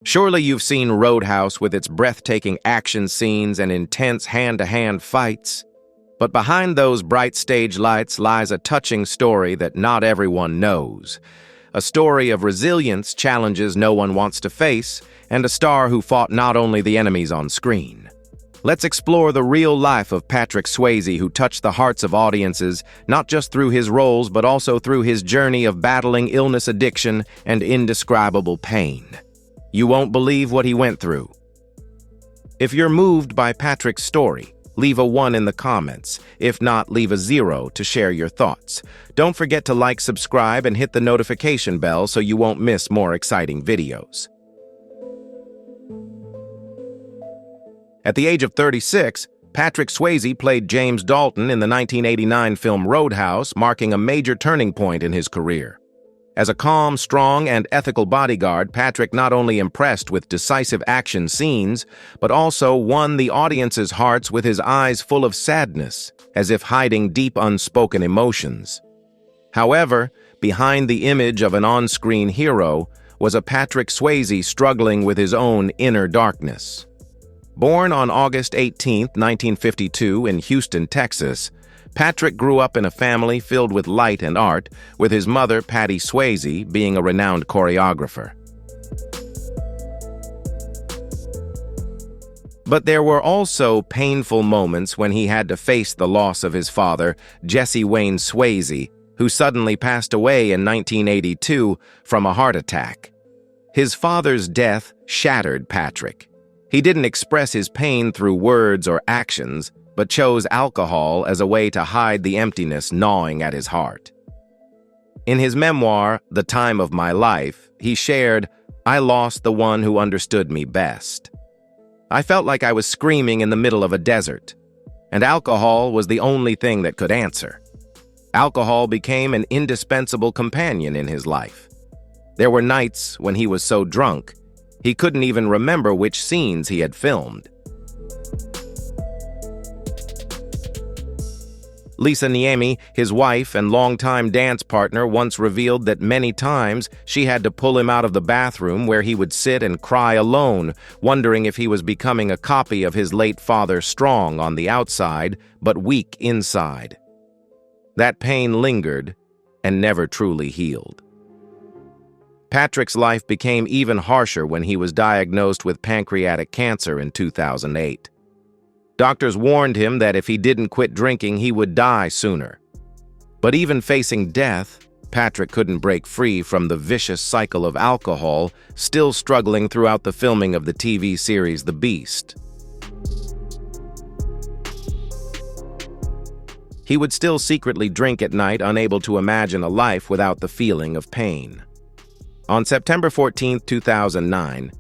Surely you've seen Roadhouse with its breathtaking action scenes and intense hand-to-hand fights. But behind those bright stage lights lies a touching story that not everyone knows. A story of resilience, challenges no one wants to face, and a star who fought not only the enemies on screen. Let's explore the real life of Patrick Swayze, who touched the hearts of audiences, not just through his roles, but also through his journey of battling illness, addiction, and indescribable pain. You won't believe what he went through. If you're moved by Patrick's story, leave a 1 in the comments. If not, leave a 0 to share your thoughts. Don't forget to like, subscribe, and hit the notification bell so you won't miss more exciting videos. At the age of 36, Patrick Swayze played James Dalton in the 1989 film Roadhouse, marking a major turning point in his career. As a calm, strong, and ethical bodyguard, Patrick not only impressed with decisive action scenes, but also won the audience's hearts with his eyes full of sadness, as if hiding deep unspoken emotions. However, behind the image of an on-screen hero was a Patrick Swayze struggling with his own inner darkness. Born on August 18, 1952, in Houston, Texas, Patrick grew up in a family filled with light and art, with his mother, Patty Swayze, being a renowned choreographer. But there were also painful moments when he had to face the loss of his father, Jesse Wayne Swayze, who suddenly passed away in 1982 from a heart attack. His father's death shattered Patrick. He didn't express his pain through words or actions, but chose alcohol as a way to hide the emptiness gnawing at his heart. In his memoir, The Time of My Life, he shared, "I lost the one who understood me best. I felt like I was screaming in the middle of a desert, and alcohol was the only thing that could answer." Alcohol became an indispensable companion in his life. There were nights when he was so drunk, he couldn't even remember which scenes he had filmed. Lisa Niemi, his wife and longtime dance partner, once revealed that many times she had to pull him out of the bathroom where he would sit and cry alone, wondering if he was becoming a copy of his late father, strong on the outside, but weak inside. That pain lingered and never truly healed. Patrick's life became even harsher when he was diagnosed with pancreatic cancer in 2008. Doctors warned him that if he didn't quit drinking, he would die sooner. But even facing death, Patrick couldn't break free from the vicious cycle of alcohol, still struggling throughout the filming of the TV series The Beast. He would still secretly drink at night, unable to imagine a life without the feeling of pain. On September 14, 2009,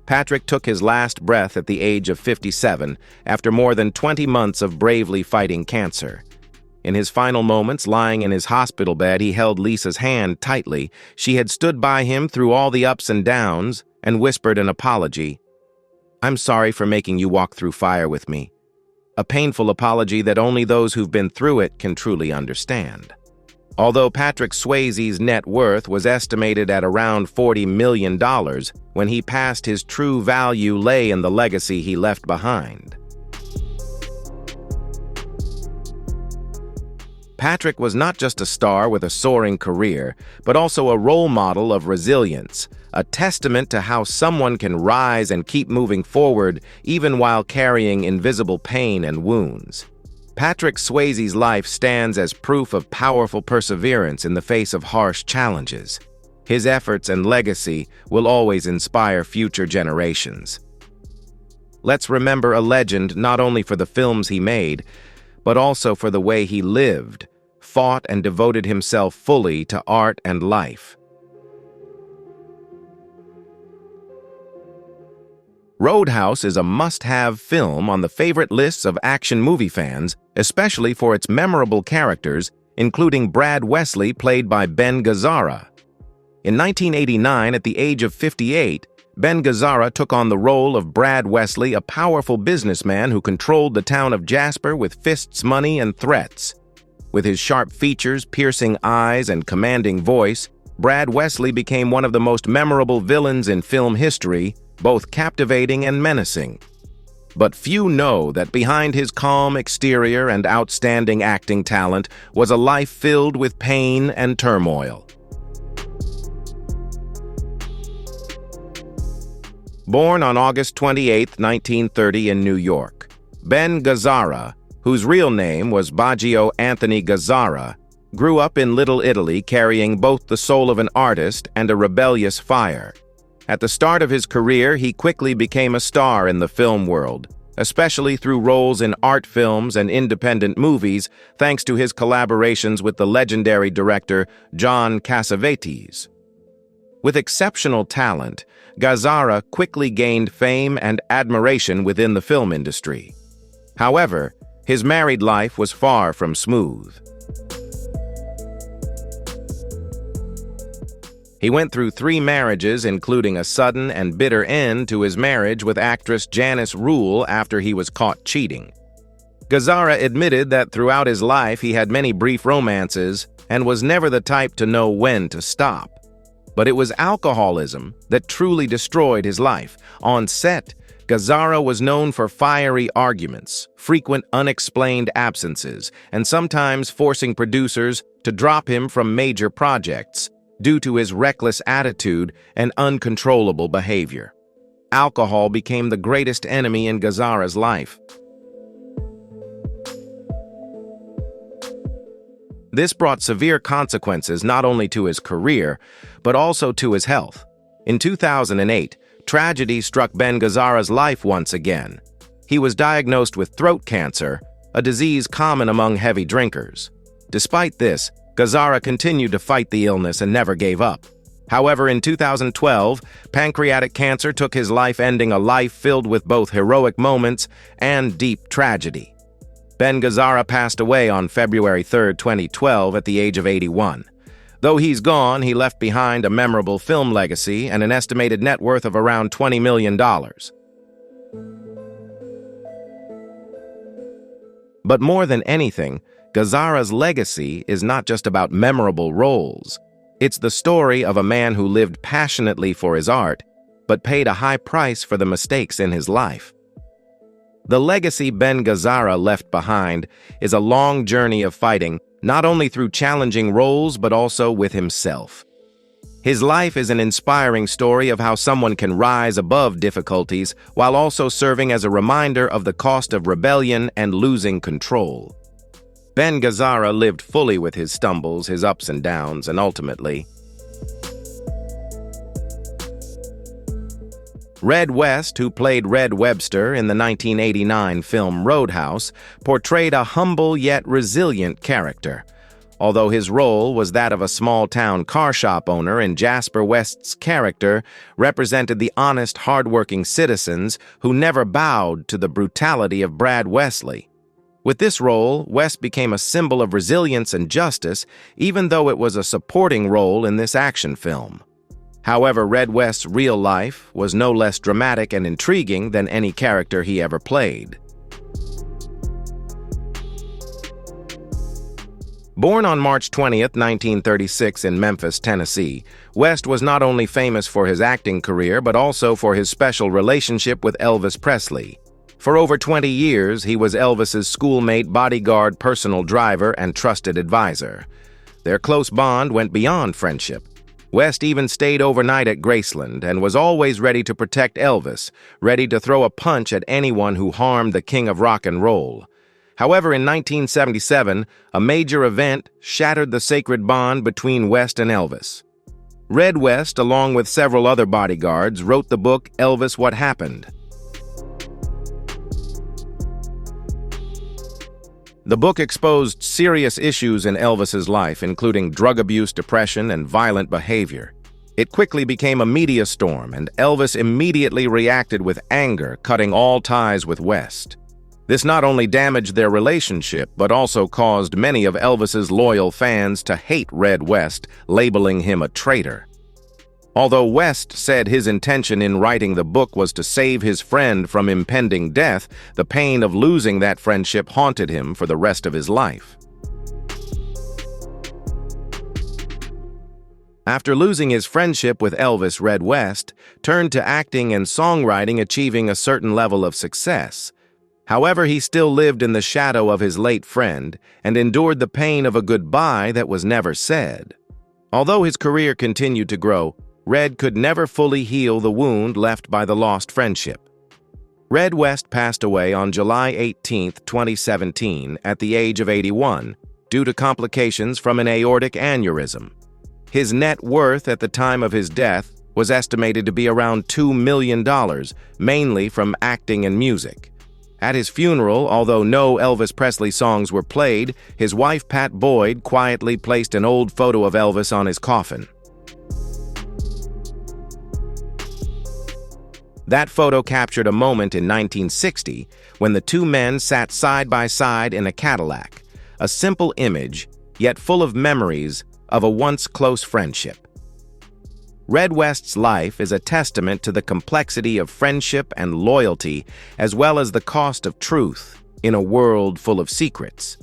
Patrick took his last breath at the age of 57 after more than 20 months of bravely fighting cancer. In his final moments, lying in his hospital bed, he held Lisa's hand tightly. She had stood by him through all the ups and downs and whispered an apology. "I'm sorry for making you walk through fire with me." A painful apology that only those who've been through it can truly understand. Although Patrick Swayze's net worth was estimated at around $40 million, when he passed, his true value lay in the legacy he left behind. Patrick was not just a star with a soaring career, but also a role model of resilience, a testament to how someone can rise and keep moving forward even while carrying invisible pain and wounds. Patrick Swayze's life stands as proof of powerful perseverance in the face of harsh challenges. His efforts and legacy will always inspire future generations. Let's remember a legend not only for the films he made, but also for the way he lived, fought, and devoted himself fully to art and life. Roadhouse is a must-have film on the favorite lists of action movie fans, especially for its memorable characters, including Brad Wesley, played by Ben Gazzara. In 1989, at the age of 58, Ben Gazzara took on the role of Brad Wesley, a powerful businessman who controlled the town of Jasper with fists, money, and threats. With his sharp features, piercing eyes, and commanding voice, Brad Wesley became one of the most memorable villains in film history, both captivating and menacing. But few know that behind his calm exterior and outstanding acting talent was a life filled with pain and turmoil. Born on August 28, 1930 in New York, Ben Gazzara, whose real name was Baggio Anthony Gazzara, grew up in Little Italy carrying both the soul of an artist and a rebellious fire. At the start of his career, he quickly became a star in the film world, especially through roles in art films and independent movies, thanks to his collaborations with the legendary director John Cassavetes. With exceptional talent, Gazzara quickly gained fame and admiration within the film industry. However, his married life was far from smooth. He went through 3 marriages, including a sudden and bitter end to his marriage with actress Janice Rule after he was caught cheating. Gazzara admitted that throughout his life he had many brief romances and was never the type to know when to stop. But it was alcoholism that truly destroyed his life. On set, Gazzara was known for fiery arguments, frequent unexplained absences, and sometimes forcing producers to drop him from major projects due to his reckless attitude and uncontrollable behavior. Alcohol became the greatest enemy in Gazzara's life. This brought severe consequences not only to his career, but also to his health. In 2008, tragedy struck Ben Gazzara's life once again. He was diagnosed with throat cancer, a disease common among heavy drinkers. Despite this, Gazzara continued to fight the illness and never gave up. However, in 2012, pancreatic cancer took his life, ending a life filled with both heroic moments and deep tragedy. Ben Gazzara passed away on February 3, 2012, at the age of 81. Though he's gone, he left behind a memorable film legacy and an estimated net worth of around $20 million. But more than anything, Gazzara's legacy is not just about memorable roles. It's the story of a man who lived passionately for his art, but paid a high price for the mistakes in his life. The legacy Ben Gazzara left behind is a long journey of fighting, not only through challenging roles but also with himself. His life is an inspiring story of how someone can rise above difficulties while also serving as a reminder of the cost of rebellion and losing control. Ben Gazzara lived fully with his stumbles, his ups and downs, and ultimately, Red West, who played Red Webster in the 1989 film Roadhouse, portrayed a humble yet resilient character. Although his role was that of a small-town car shop owner, and Jasper West's character represented the honest, hard-working citizens who never bowed to the brutality of Brad Wesley. With this role, West became a symbol of resilience and justice, even though it was a supporting role in this action film. However, Red West's real life was no less dramatic and intriguing than any character he ever played. Born on March 20, 1936 in Memphis, Tennessee, West was not only famous for his acting career but also for his special relationship with Elvis Presley. For over 20 years, he was Elvis's schoolmate, bodyguard, personal driver, and trusted advisor. Their close bond went beyond friendship. West even stayed overnight at Graceland and was always ready to protect Elvis, ready to throw a punch at anyone who harmed the king of rock and roll. However, in 1977, a major event shattered the sacred bond between West and Elvis. Red West, along with several other bodyguards, wrote the book Elvis: What Happened. The book exposed serious issues in Elvis's life, including drug abuse, depression, and violent behavior. It quickly became a media storm, and Elvis immediately reacted with anger, cutting all ties with West. This not only damaged their relationship, but also caused many of Elvis's loyal fans to hate Red West, labeling him a traitor. Although West said his intention in writing the book was to save his friend from impending death, the pain of losing that friendship haunted him for the rest of his life. After losing his friendship with Elvis, Red West turned to acting and songwriting, achieving a certain level of success. However, he still lived in the shadow of his late friend and endured the pain of a goodbye that was never said. Although his career continued to grow, Red could never fully heal the wound left by the lost friendship. Red West passed away on July 18, 2017, at the age of 81, due to complications from an aortic aneurysm. His net worth at the time of his death was estimated to be around $2 million, mainly from acting and music. At his funeral, although no Elvis Presley songs were played, his wife Pat Boyd quietly placed an old photo of Elvis on his coffin. That photo captured a moment in 1960 when the two men sat side by side in a Cadillac, a simple image, yet full of memories of a once close friendship. Red West's life is a testament to the complexity of friendship and loyalty, as well as the cost of truth in a world full of secrets.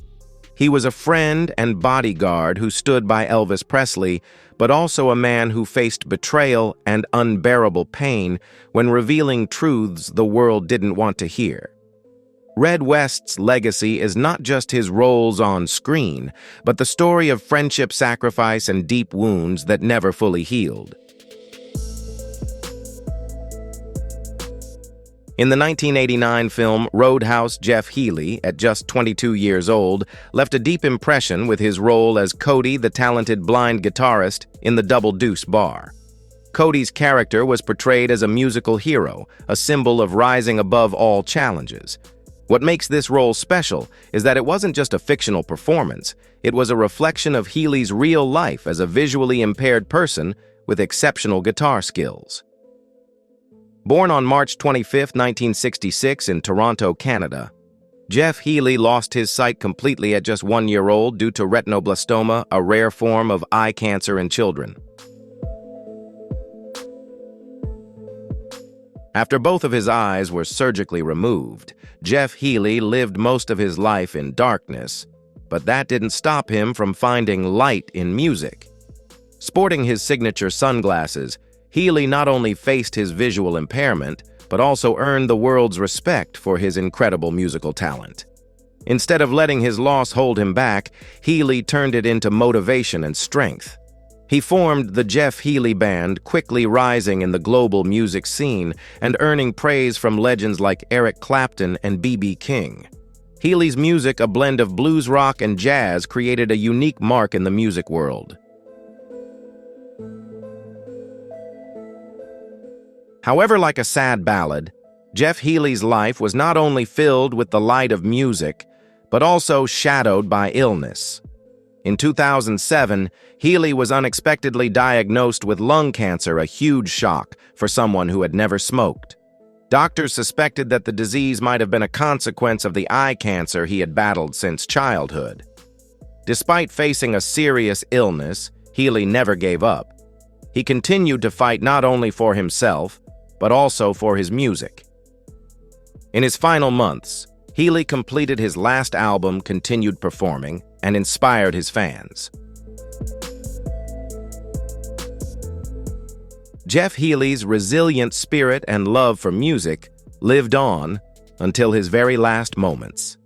He was a friend and bodyguard who stood by Elvis Presley, but also a man who faced betrayal and unbearable pain when revealing truths the world didn't want to hear. Red West's legacy is not just his roles on screen, but the story of friendship, sacrifice, and deep wounds that never fully healed. In the 1989 film Roadhouse, Jeff Healey, at just 22 years old, left a deep impression with his role as Cody, the talented blind guitarist in the Double Deuce bar. Cody's character was portrayed as a musical hero, a symbol of rising above all challenges. What makes this role special is that it wasn't just a fictional performance, it was a reflection of Healey's real life as a visually impaired person with exceptional guitar skills. Born on March 25, 1966 in Toronto, Canada, Jeff Healey lost his sight completely at just 1 year old due to retinoblastoma, a rare form of eye cancer in children. After both of his eyes were surgically removed, Jeff Healey lived most of his life in darkness, but that didn't stop him from finding light in music. Sporting his signature sunglasses, Healey not only faced his visual impairment, but also earned the world's respect for his incredible musical talent. Instead of letting his loss hold him back, Healey turned it into motivation and strength. He formed the Jeff Healey Band, quickly rising in the global music scene and earning praise from legends like Eric Clapton and B.B. King. Healey's music, a blend of blues rock and jazz, created a unique mark in the music world. However, like a sad ballad, Jeff Healey's life was not only filled with the light of music, but also shadowed by illness. In 2007, Healey was unexpectedly diagnosed with lung cancer, a huge shock for someone who had never smoked. Doctors suspected that the disease might have been a consequence of the eye cancer he had battled since childhood. Despite facing a serious illness, Healey never gave up. He continued to fight not only for himself, but also for his music. In his final months, Healey completed his last album, continued performing, and inspired his fans. Jeff Healey's resilient spirit and love for music lived on until his very last moments.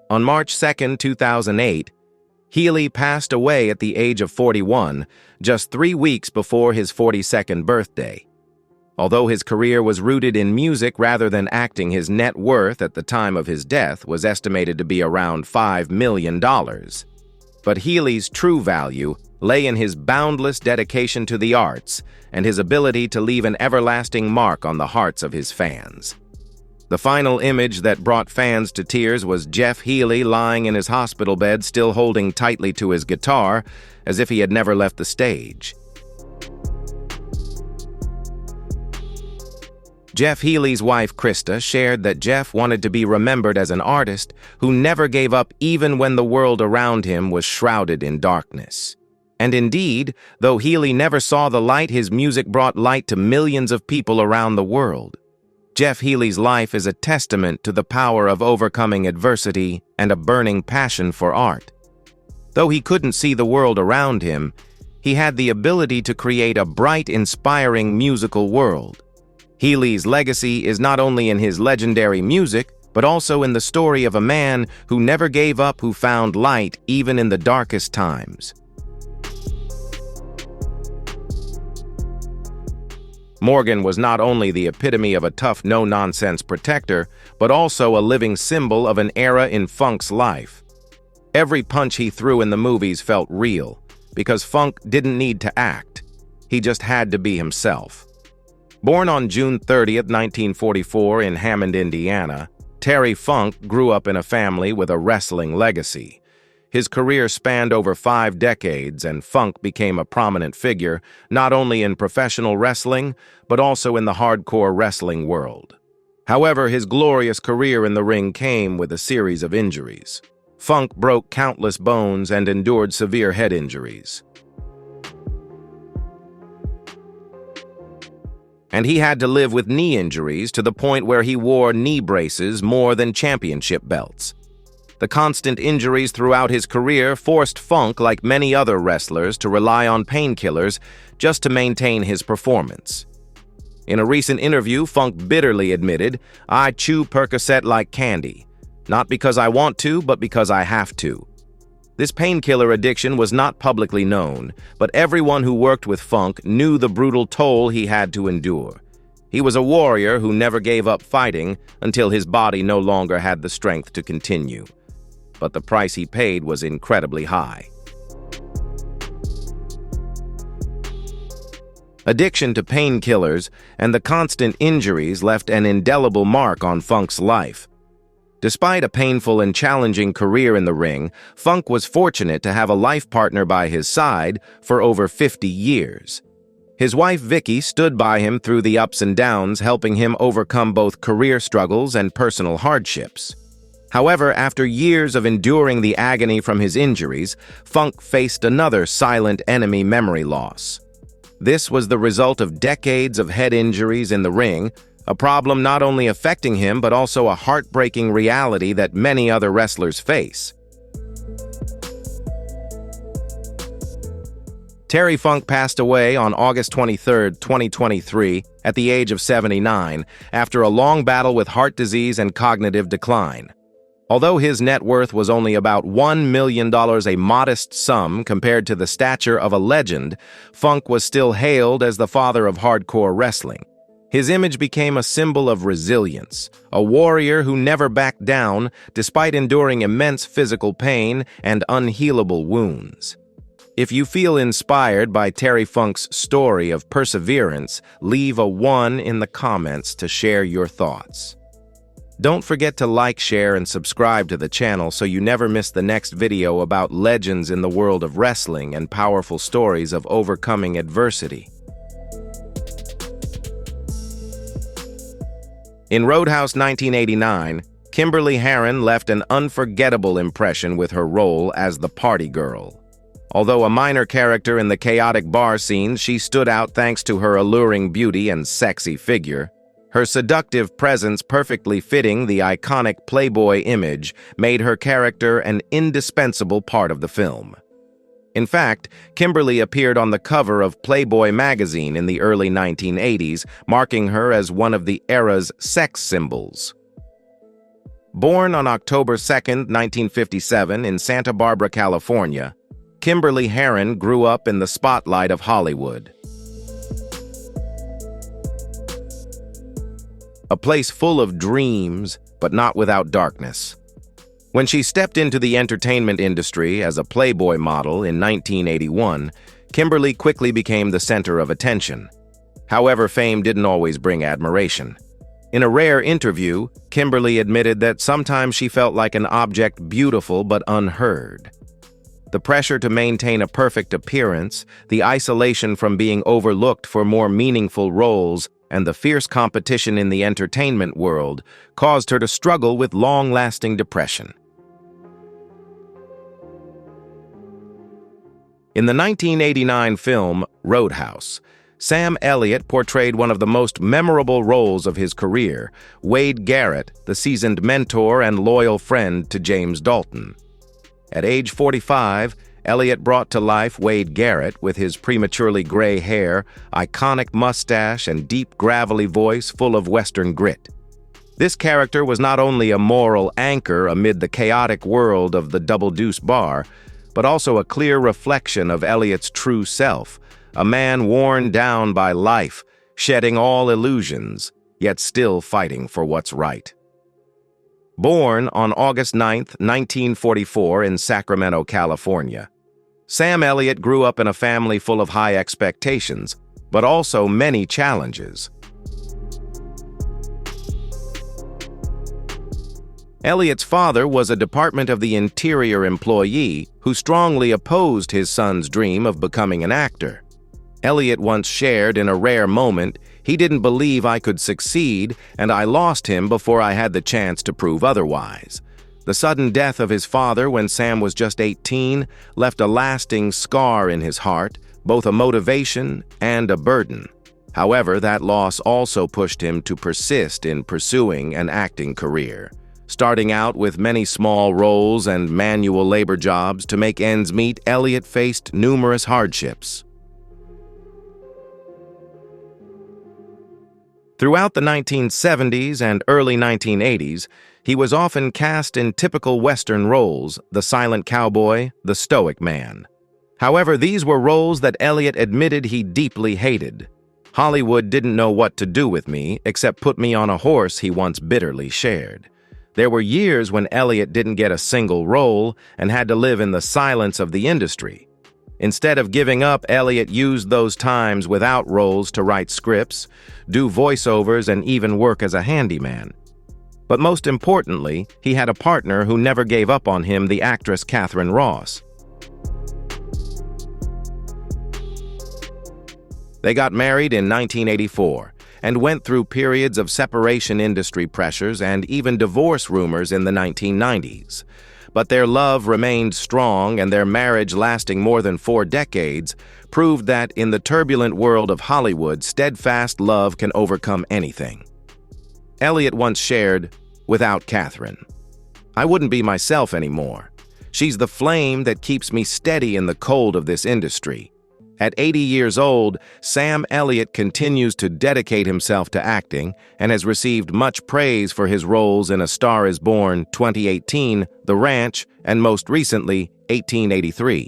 On March 2, 2008, Healey passed away at the age of 41, just 3 weeks before his 42nd birthday. Although his career was rooted in music rather than acting, his net worth at the time of his death was estimated to be around $5 million. But Healey's true value lay in his boundless dedication to the arts and his ability to leave an everlasting mark on the hearts of his fans. The final image that brought fans to tears was Jeff Healey lying in his hospital bed, still holding tightly to his guitar, as if he had never left the stage. Jeff Healey's wife, Krista, shared that Jeff wanted to be remembered as an artist who never gave up even when the world around him was shrouded in darkness. And indeed, though Healey never saw the light, his music brought light to millions of people around the world. Jeff Healey's life is a testament to the power of overcoming adversity and a burning passion for art. Though he couldn't see the world around him, he had the ability to create a bright, inspiring musical world. Healy's legacy is not only in his legendary music, but also in the story of a man who never gave up, who found light even in the darkest times. Morgan was not only the epitome of a tough, no-nonsense protector, but also a living symbol of an era in Funk's life. Every punch he threw in the movies felt real, because Funk didn't need to act. He just had to be himself. Born on June 30, 1944 in Hammond, Indiana, Terry Funk grew up in a family with a wrestling legacy. His career spanned over 5 decades, and Funk became a prominent figure not only in professional wrestling, but also in the hardcore wrestling world. However, his glorious career in the ring came with a series of injuries. Funk broke countless bones and endured severe head injuries. And he had to live with knee injuries to the point where he wore knee braces more than championship belts. The constant injuries throughout his career forced Funk, like many other wrestlers, to rely on painkillers just to maintain his performance. In a recent interview, Funk bitterly admitted, "I chew Percocet like candy. Not because I want to, but because I have to." This painkiller addiction was not publicly known, but everyone who worked with Funk knew the brutal toll he had to endure. He was a warrior who never gave up fighting until his body no longer had the strength to continue. But the price he paid was incredibly high. Addiction to painkillers and the constant injuries left an indelible mark on Funk's life. Despite a painful and challenging career in the ring, Funk was fortunate to have a life partner by his side for over 50 years. His wife Vicky stood by him through the ups and downs, helping him overcome both career struggles and personal hardships. However, after years of enduring the agony from his injuries, Funk faced another silent enemy: memory loss. This was the result of decades of head injuries in the ring, a problem not only affecting him but also a heartbreaking reality that many other wrestlers face. Terry Funk passed away on August 23, 2023, at the age of 79, after a long battle with heart disease and cognitive decline. Although his net worth was only about $1 million, a modest sum compared to the stature of a legend, Funk was still hailed as the father of hardcore wrestling. His image became a symbol of resilience, a warrior who never backed down despite enduring immense physical pain and unhealable wounds. If you feel inspired by Terry Funk's story of perseverance, leave a 1 in the comments to share your thoughts. Don't forget to like, share, and subscribe to the channel so you never miss the next video about legends in the world of wrestling and powerful stories of overcoming adversity. In Roadhouse 1989, Kimberly Herron left an unforgettable impression with her role as the party girl. Although a minor character in the chaotic bar scene, she stood out thanks to her alluring beauty and sexy figure. Her seductive presence, perfectly fitting the iconic Playboy image, made her character an indispensable part of the film. In fact, Kimberly appeared on the cover of Playboy magazine in the early 1980s, marking her as one of the era's sex symbols. Born on October 2, 1957, in Santa Barbara, California, Kimberly Herron grew up in the spotlight of Hollywood. A place full of dreams, but not without darkness. When she stepped into the entertainment industry as a Playboy model in 1981, Kimberly quickly became the center of attention. However, fame didn't always bring admiration. In a rare interview, Kimberly admitted that sometimes she felt like an object, beautiful but unheard. The pressure to maintain a perfect appearance, the isolation from being overlooked for more meaningful roles, and the fierce competition in the entertainment world caused her to struggle with long-lasting depression. In the 1989 film Roadhouse, Sam Elliott portrayed one of the most memorable roles of his career, Wade Garrett, the seasoned mentor and loyal friend to James Dalton. At age 45, Elliott brought to life Wade Garrett with his prematurely gray hair, iconic mustache, and deep, gravelly voice full of Western grit. This character was not only a moral anchor amid the chaotic world of the Double Deuce bar, but also a clear reflection of Elliott's true self, a man worn down by life, shedding all illusions, yet still fighting for what's right. Born on August 9, 1944 in Sacramento, California, Sam Elliott grew up in a family full of high expectations, but also many challenges. Elliott's father was a Department of the Interior employee who strongly opposed his son's dream of becoming an actor. Elliott once shared in a rare moment, "He didn't believe I could succeed, and I lost him before I had the chance to prove otherwise." The sudden death of his father when Sam was just 18 left a lasting scar in his heart, both a motivation and a burden. However, that loss also pushed him to persist in pursuing an acting career. Starting out with many small roles and manual labor jobs to make ends meet, Elliott faced numerous hardships. Throughout the 1970s and early 1980s, he was often cast in typical Western roles, the silent cowboy, the stoic man. However, these were roles that Elliott admitted he deeply hated. "Hollywood didn't know what to do with me except put me on a horse," he once bitterly shared. There were years when Elliott didn't get a single role and had to live in the silence of the industry. Instead of giving up, Elliott used those times without roles to write scripts, do voiceovers, and even work as a handyman. But most importantly, he had a partner who never gave up on him, the actress Catherine Ross. They got married in 1984 and went through periods of separation, industry pressures, and even divorce rumors in the 1990s. But their love remained strong, and their marriage, lasting more than 4 decades, proved that in the turbulent world of Hollywood, steadfast love can overcome anything. Elliott once shared, "Without Catherine, I wouldn't be myself anymore. She's the flame that keeps me steady in the cold of this industry." At 80 years old, Sam Elliott continues to dedicate himself to acting and has received much praise for his roles in A Star is Born, 2018, The Ranch, and most recently, 1883.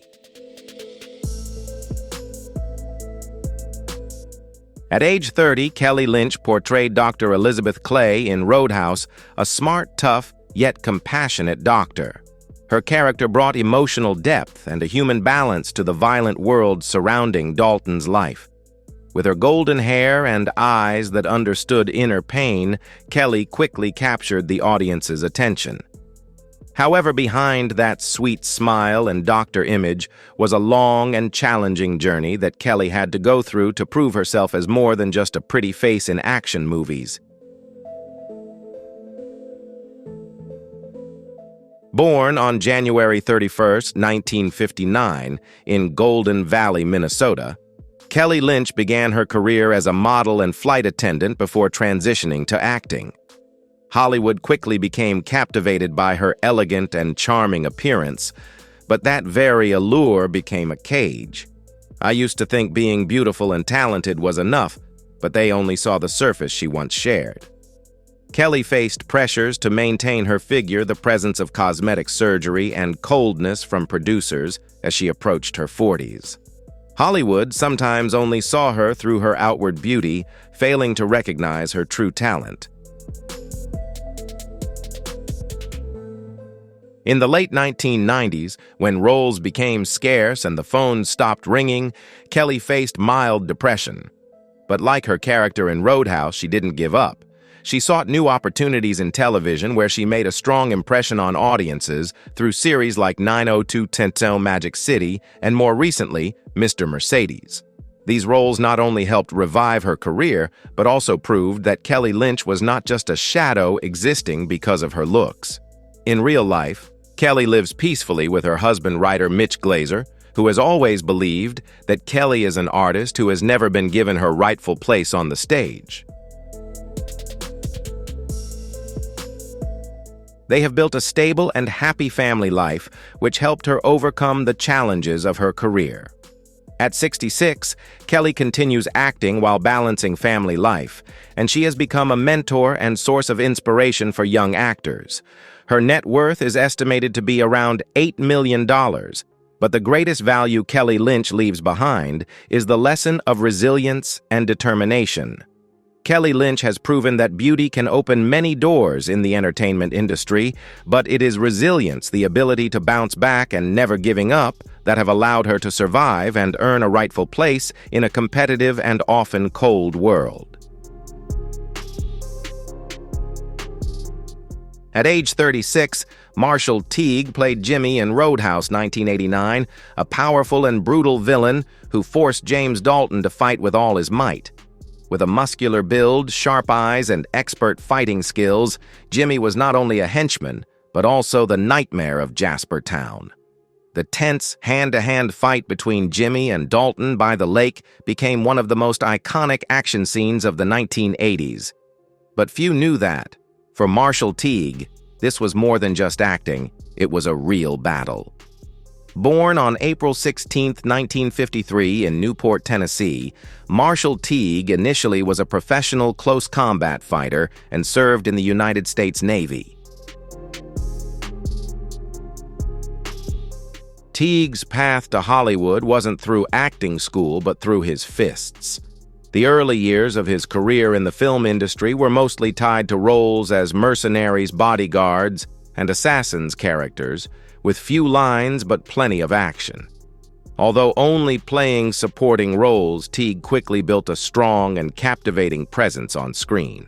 At age 30, Kelly Lynch portrayed Dr. Elizabeth Clay in Roadhouse, a smart, tough, yet compassionate doctor. Her character brought emotional depth and a human balance to the violent world surrounding Dalton's life. With her golden hair and eyes that understood inner pain, Kelly quickly captured the audience's attention. However, behind that sweet smile and doctor image was a long and challenging journey that Kelly had to go through to prove herself as more than just a pretty face in action movies. Born on January 31, 1959, in Golden Valley, Minnesota, Kelly Lynch began her career as a model and flight attendant before transitioning to acting. Hollywood quickly became captivated by her elegant and charming appearance, but that very allure became a cage. "I used to think being beautiful and talented was enough, but they only saw the surface," she once shared. Kelly faced pressures to maintain her figure, the presence of cosmetic surgery, and coldness from producers as she approached her 40s. Hollywood sometimes only saw her through her outward beauty, failing to recognize her true talent. In the late 1990s, when roles became scarce and the phones stopped ringing, Kelly faced mild depression. But like her character in Roadhouse, she didn't give up. She sought new opportunities in television where she made a strong impression on audiences through series like 90210 Magic City and more recently, Mr. Mercedes. These roles not only helped revive her career, but also proved that Kelly Lynch was not just a shadow existing because of her looks. In real life, Kelly lives peacefully with her husband, writer Mitch Glazer, who has always believed that Kelly is an artist who has never been given her rightful place on the stage. They have built a stable and happy family life, which helped her overcome the challenges of her career. At 66, Kelly continues acting while balancing family life, and she has become a mentor and source of inspiration for young actors. Her net worth is estimated to be around $8 million, but the greatest value Kelly Lynch leaves behind is the lesson of resilience and determination. Kelly Lynch has proven that beauty can open many doors in the entertainment industry, but it is resilience, the ability to bounce back and never giving up, that have allowed her to survive and earn a rightful place in a competitive and often cold world. At age 36, Marshall Teague played Jimmy in Roadhouse 1989, a powerful and brutal villain who forced James Dalton to fight with all his might. With a muscular build, sharp eyes, and expert fighting skills, Jimmy was not only a henchman, but also the nightmare of Jaspertown. The tense, hand-to-hand fight between Jimmy and Dalton by the lake became one of the most iconic action scenes of the 1980s. But few knew that, for Marshall Teague, this was more than just acting, it was a real battle. Born on April 16, 1953 in Newport, Tennessee, Marshall Teague initially was a professional close combat fighter and served in the United States Navy. Teague's path to Hollywood wasn't through acting school but through his fists. The early years of his career in the film industry were mostly tied to roles as mercenaries, bodyguards, and assassins characters, with few lines but plenty of action. Although only playing supporting roles, Teague quickly built a strong and captivating presence on screen.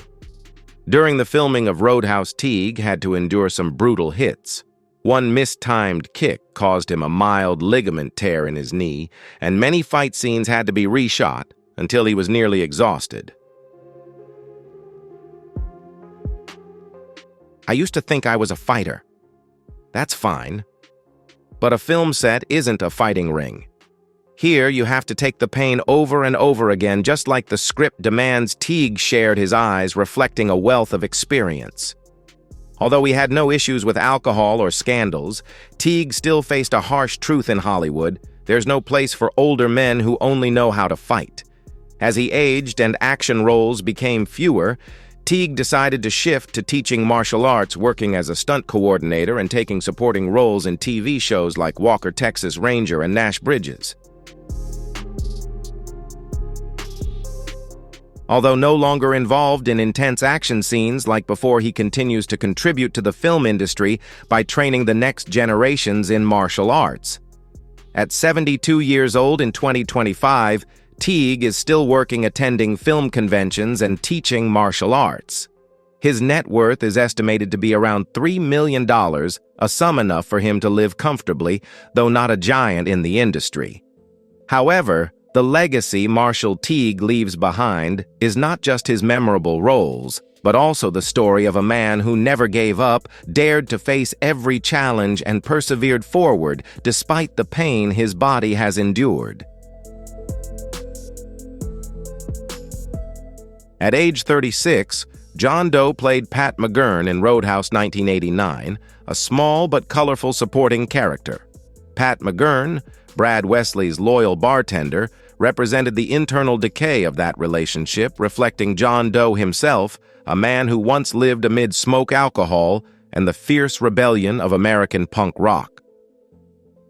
During the filming of Roadhouse, Teague had to endure some brutal hits. One mistimed kick caused him a mild ligament tear in his knee, and many fight scenes had to be reshot until he was nearly exhausted. "I used to think I was a fighter. That's fine. But a film set isn't a fighting ring. Here, you have to take the pain over and over again, just like the script demands." Teague shared his eyes, reflecting a wealth of experience. Although he had no issues with alcohol or scandals, Teague still faced a harsh truth in Hollywood: there's no place for older men who only know how to fight. As he aged and action roles became fewer, Teague decided to shift to teaching martial arts, working as a stunt coordinator and taking supporting roles in TV shows like Walker, Texas Ranger and Nash Bridges. Although no longer involved in intense action scenes like before, he continues to contribute to the film industry by training the next generations in martial arts. At 72 years old in 2025, Teague is still working, attending film conventions and teaching martial arts. His net worth is estimated to be around $3 million, a sum enough for him to live comfortably, though not a giant in the industry. However, the legacy Marshall Teague leaves behind is not just his memorable roles, but also the story of a man who never gave up, dared to face every challenge, and persevered forward despite the pain his body has endured. At age 36, John Doe played Pat McGurn in Roadhouse 1989, a small but colorful supporting character. Pat McGurn, Brad Wesley's loyal bartender, represented the internal decay of that relationship, reflecting John Doe himself, a man who once lived amid smoke, alcohol, and the fierce rebellion of American punk rock.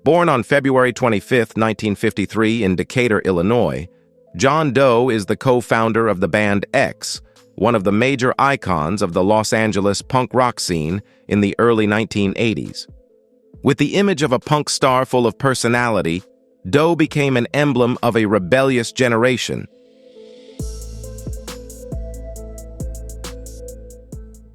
Born on February 25, 1953 in Decatur, Illinois, John Doe is the co-founder of the band X, one of the major icons of the Los Angeles punk rock scene in the early 1980s. With the image of a punk star full of personality, Doe became an emblem of a rebellious generation.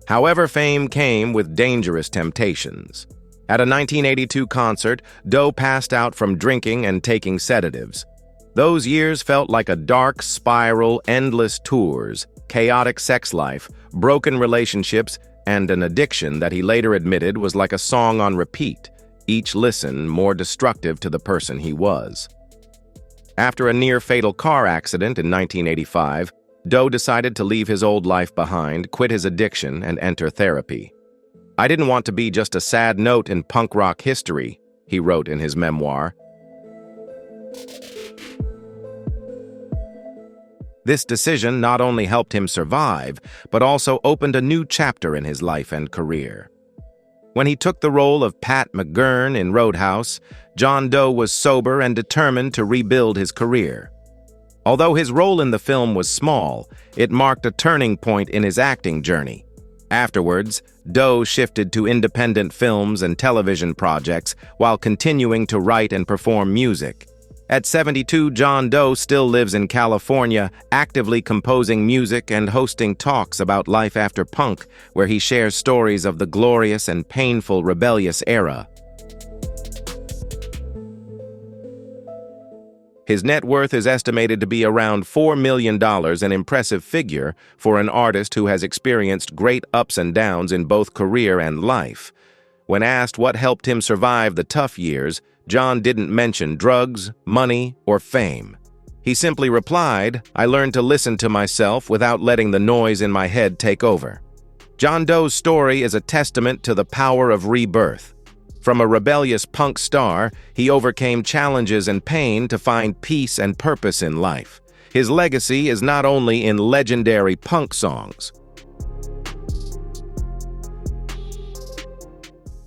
However, fame came with dangerous temptations. At a 1982 concert, Doe passed out from drinking and taking sedatives. Those years felt like a dark spiral, endless tours, chaotic sex life, broken relationships, and an addiction that he later admitted was like a song on repeat, each listen more destructive to the person he was. After a near-fatal car accident in 1985, Doe decided to leave his old life behind, quit his addiction, and enter therapy. "I didn't want to be just a sad note in punk rock history," he wrote in his memoir. This decision not only helped him survive, but also opened a new chapter in his life and career. When he took the role of Pat McGurn in Roadhouse, John Doe was sober and determined to rebuild his career. Although his role in the film was small, it marked a turning point in his acting journey. Afterwards, Doe shifted to independent films and television projects while continuing to write and perform music. At 72, John Doe still lives in California, actively composing music and hosting talks about life after punk, where he shares stories of the glorious and painful rebellious era. His net worth is estimated to be around $4 million, an impressive figure for an artist who has experienced great ups and downs in both career and life. When asked what helped him survive the tough years, John didn't mention drugs, money, or fame. He simply replied, "I learned to listen to myself without letting the noise in my head take over." John Doe's story is a testament to the power of rebirth. From a rebellious punk star, he overcame challenges and pain to find peace and purpose in life. His legacy is not only in legendary punk songs.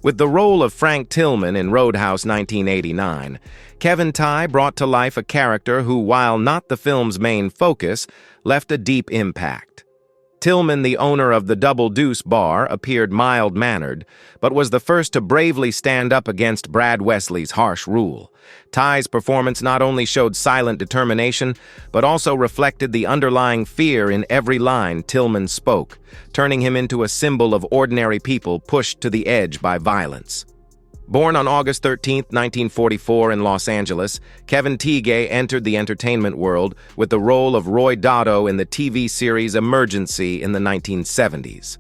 With the role of Frank Tillman in Roadhouse 1989, Kevin Tighe brought to life a character who, while not the film's main focus, left a deep impact. Tillman, the owner of the Double Deuce bar, appeared mild-mannered, but was the first to bravely stand up against Brad Wesley's harsh rule. Tighe's performance not only showed silent determination, but also reflected the underlying fear in every line Tillman spoke, turning him into a symbol of ordinary people pushed to the edge by violence. Born on August 13, 1944 in Los Angeles, Kevin Tighe entered the entertainment world with the role of Roy Dotto in the TV series Emergency in the 1970s.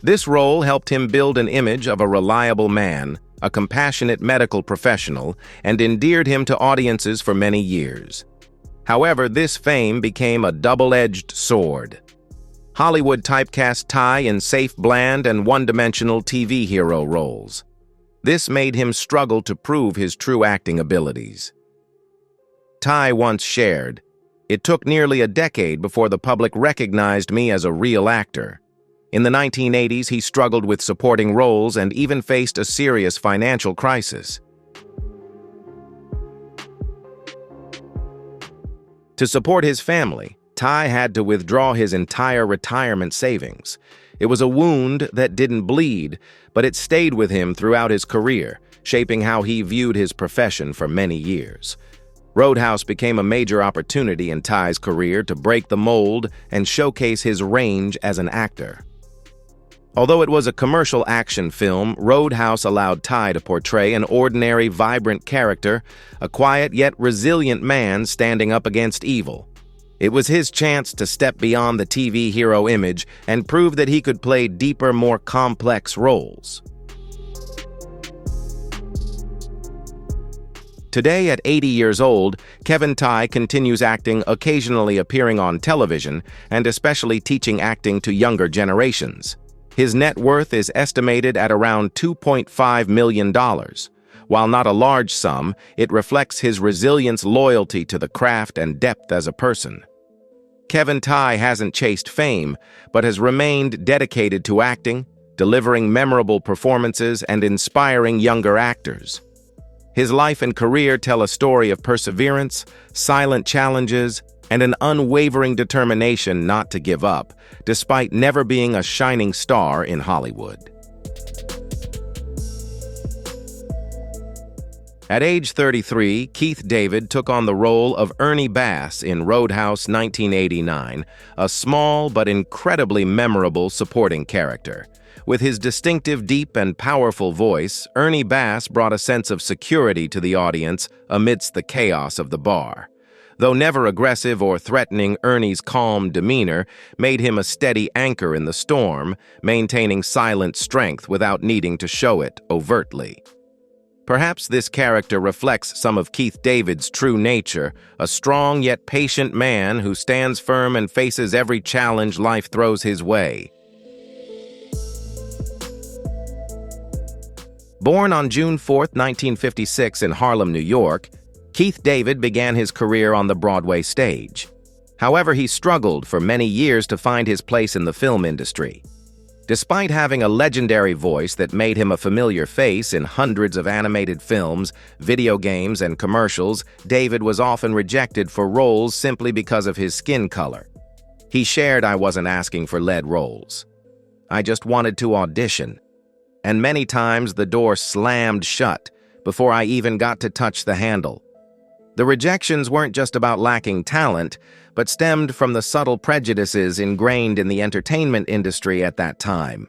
This role helped him build an image of a reliable man, a compassionate medical professional, and endeared him to audiences for many years. However, this fame became a double-edged sword. Hollywood typecast Tighe in safe, bland, and one-dimensional TV hero roles. This made him struggle to prove his true acting abilities. Tighe once shared, "It took nearly a decade before the public recognized me as a real actor." In the 1980s, he struggled with supporting roles and even faced a serious financial crisis. To support his family, Tighe had to withdraw his entire retirement savings. It was a wound that didn't bleed, but it stayed with him throughout his career, shaping how he viewed his profession for many years. Roadhouse became a major opportunity in Tighe's career to break the mold and showcase his range as an actor. Although it was a commercial action film, Roadhouse allowed Tighe to portray an ordinary, vibrant character, a quiet yet resilient man standing up against evil. It was his chance to step beyond the TV hero image and prove that he could play deeper, more complex roles. Today, at 80 years old, Kevin Tighe continues acting, occasionally appearing on television, and especially teaching acting to younger generations. His net worth is estimated at around $2.5 million. While not a large sum, it reflects his resilience, loyalty to the craft, and depth as a person. Kevin Tighe hasn't chased fame, but has remained dedicated to acting, delivering memorable performances and inspiring younger actors. His life and career tell a story of perseverance, silent challenges, and an unwavering determination not to give up, despite never being a shining star in Hollywood. At age 33, Keith David took on the role of Ernie Bass in Roadhouse 1989, a small but incredibly memorable supporting character. With his distinctive, deep, and powerful voice, Ernie Bass brought a sense of security to the audience amidst the chaos of the bar. Though never aggressive or threatening, Ernie's calm demeanor made him a steady anchor in the storm, maintaining silent strength without needing to show it overtly. Perhaps this character reflects some of Keith David's true nature, a strong yet patient man who stands firm and faces every challenge life throws his way. Born on June 4, 1956 in Harlem, New York, Keith David began his career on the Broadway stage. However, he struggled for many years to find his place in the film industry. Despite having a legendary voice that made him a familiar face in hundreds of animated films, video games, and commercials, David was often rejected for roles simply because of his skin color. He shared, "I wasn't asking for lead roles. I just wanted to audition." And many times the door slammed shut before I even got to touch the handle. The rejections weren't just about lacking talent, but stemmed from the subtle prejudices ingrained in the entertainment industry at that time.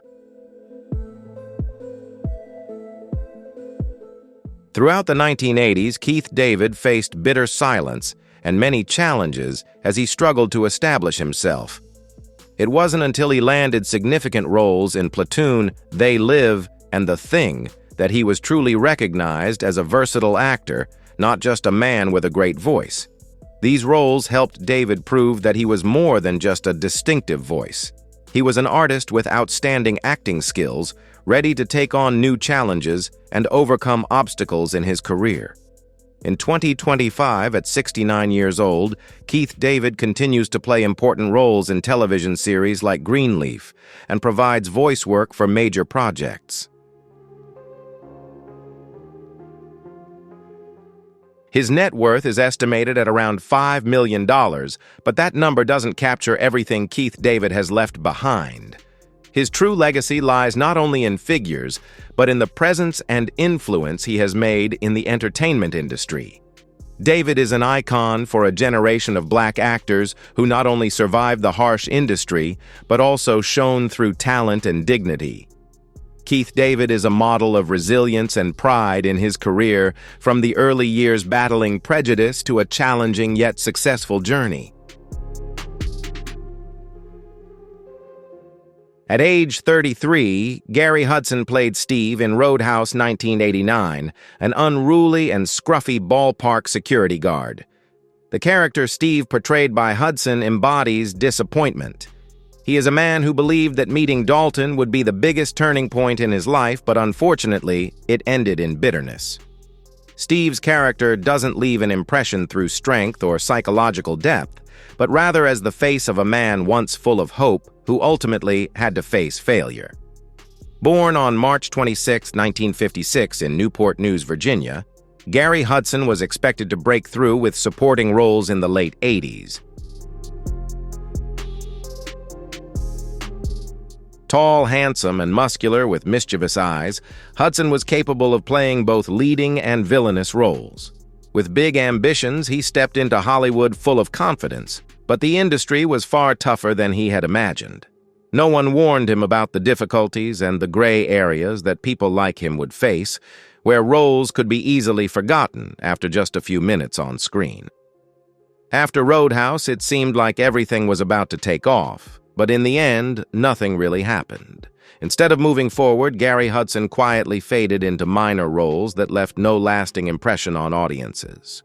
Throughout the 1980s, Keith David faced bitter silence and many challenges as he struggled to establish himself. It wasn't until he landed significant roles in Platoon, They Live, and The Thing that he was truly recognized as a versatile actor, not just a man with a great voice. These roles helped David prove that he was more than just a distinctive voice. He was an artist with outstanding acting skills, ready to take on new challenges and overcome obstacles in his career. In 2025, at 69 years old, Keith David continues to play important roles in television series like Greenleaf and provides voice work for major projects. His net worth is estimated at around $5 million, but that number doesn't capture everything Keith David has left behind. His true legacy lies not only in figures, but in the presence and influence he has made in the entertainment industry. David is an icon for a generation of black actors who not only survived the harsh industry, but also shone through talent and dignity. Keith David is a model of resilience and pride in his career, from the early years battling prejudice to a challenging yet successful journey. At age 33, Gary Hudson played Steve in Roadhouse 1989, an unruly and scruffy ballpark security guard. The character Steve portrayed by Hudson embodies disappointment. He is a man who believed that meeting Dalton would be the biggest turning point in his life, but unfortunately, it ended in bitterness. Steve's character doesn't leave an impression through strength or psychological depth, but rather as the face of a man once full of hope who ultimately had to face failure. Born on March 26, 1956 in Newport News, Virginia, Gary Hudson was expected to break through with supporting roles in the late 80s. Tall, handsome, and muscular with mischievous eyes, Hudson was capable of playing both leading and villainous roles. With big ambitions, he stepped into Hollywood full of confidence, but the industry was far tougher than he had imagined. No one warned him about the difficulties and the gray areas that people like him would face, where roles could be easily forgotten after just a few minutes on screen. After Roadhouse, it seemed like everything was about to take off. But in the end, nothing really happened. Instead of moving forward, Gary Hudson quietly faded into minor roles that left no lasting impression on audiences.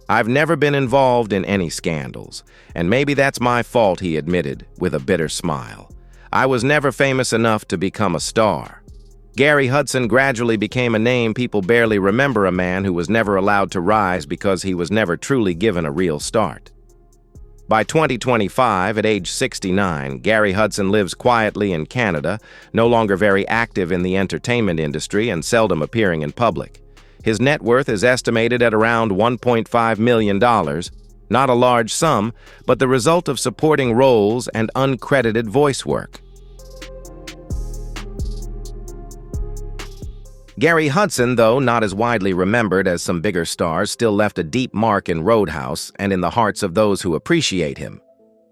"I've never been involved in any scandals, and maybe that's my fault," he admitted, with a bitter smile. "I was never famous enough to become a star." Gary Hudson gradually became a name people barely remember, a man who was never allowed to rise because he was never truly given a real start. By 2025, at age 69, Gary Hudson lives quietly in Canada, no longer very active in the entertainment industry and seldom appearing in public. His net worth is estimated at around $1.5 million, not a large sum, but the result of supporting roles and uncredited voice work. Gary Hudson, though not as widely remembered as some bigger stars, still left a deep mark in Roadhouse and in the hearts of those who appreciate him.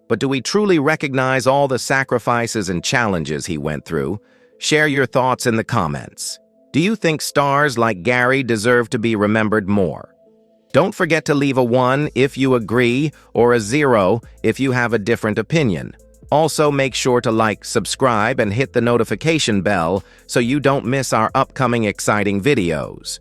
But do we truly recognize all the sacrifices and challenges he went through? Share your thoughts in the comments. Do you think stars like Gary deserve to be remembered more? Don't forget to leave a 1 if you agree or a 0 if you have a different opinion. Also, make sure to like, subscribe, and hit the notification bell so you don't miss our upcoming exciting videos.